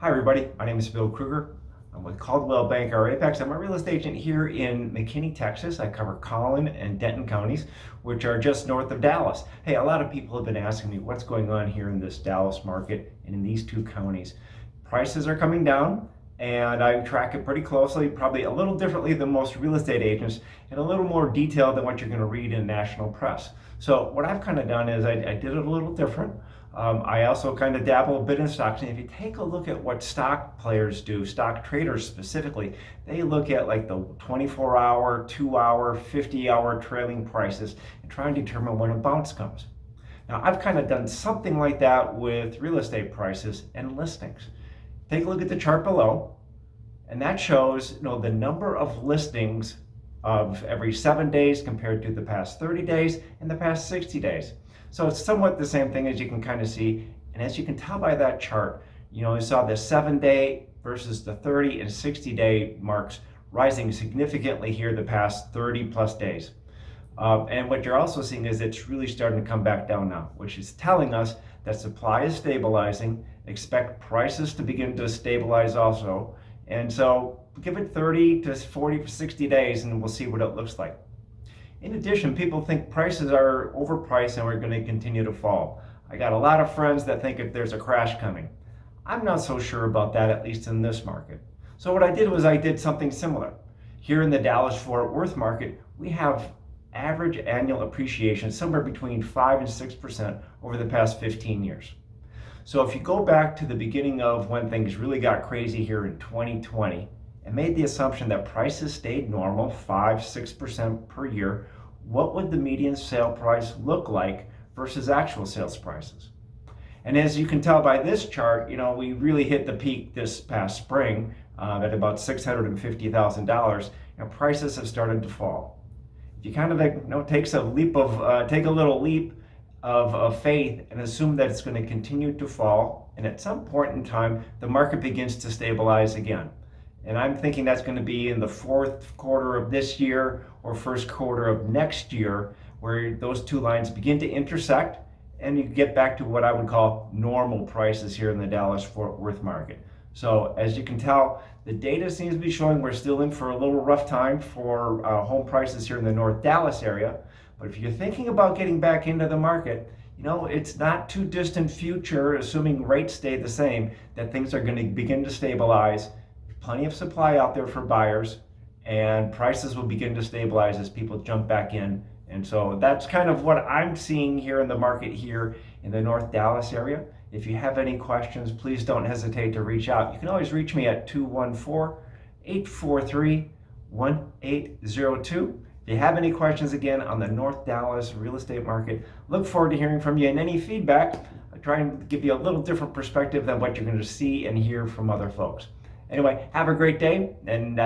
Hi everybody, my name is Bill Kruger. I'm with Caldwell Banker Apex. I'm a real estate agent here in McKinney, Texas. I cover Collin and Denton counties, which are just north of Dallas. Hey, a lot of people have been asking me what's going on here in this Dallas market and in these two counties. Prices are coming down and I track it pretty closely, probably a little differently than most real estate agents and a little more detailed than what you're going to read in national press. So what I've kind of done is I did it a little different. I also kind of dabble a bit in stocks. And if you take a look at what stock players do, stock traders specifically, they look at like the 24-hour, 2-hour, 50-hour trailing prices and try and determine when a bounce comes. Now, I've kind of done something like that with real estate prices and listings. Take a look at the chart below, and that shows the number of listings of every 7 days compared to the past 30 days and the past 60 days. So it's somewhat the same thing as you can kind of see. And as you can tell by that chart, you saw the 7-day versus the 30 and 60-day marks rising significantly here the past 30 plus days. And what you're also seeing is it's really starting to come back down now, which is telling us that supply is stabilizing. Expect prices to begin to stabilize also. And so give it 30 to 40, 60 days and we'll see what it looks like. In addition, people think prices are overpriced and we're going to continue to fall. I got a lot of friends that think if there's a crash coming. I'm not so sure about that, at least in this market. So what I did was I did something similar. Here in the Dallas-Fort Worth market, we have average annual appreciation somewhere between 5 and 6% over the past 15 years. So if you go back to the beginning of when things really got crazy here in 2020, and made the assumption that prices stayed normal, 5-6% per year, what would the median sale price look like versus actual sales prices? And as you can tell by this chart, we really hit the peak this past spring at about $650,000. Prices have started to fall. If you kind of take a little leap of faith and assume that it's going to continue to fall, and at some point in time the market begins to stabilize again. And I'm thinking that's going to be in the fourth quarter of this year or first quarter of next year, where those two lines begin to intersect and you get back to what I would call normal prices here in the Dallas-Fort Worth market. So as you can tell, the data seems to be showing we're still in for a little rough time for home prices here in the North Dallas area. But if you're thinking about getting back into the market, it's not too distant future, assuming rates stay the same, that things are going to begin to stabilize. Plenty of supply out there for buyers, and prices will begin to stabilize as people jump back in. And so that's kind of what I'm seeing here in the market here in the North Dallas area. If you have any questions, please don't hesitate to reach out. You can always reach me at 214-843-1802. If you have any questions again on the North Dallas real estate market, look forward to hearing from you, and any feedback. I try and give you a little different perspective than what you're going to see and hear from other folks. Anyway, have a great day and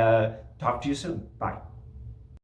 talk to you soon. Bye.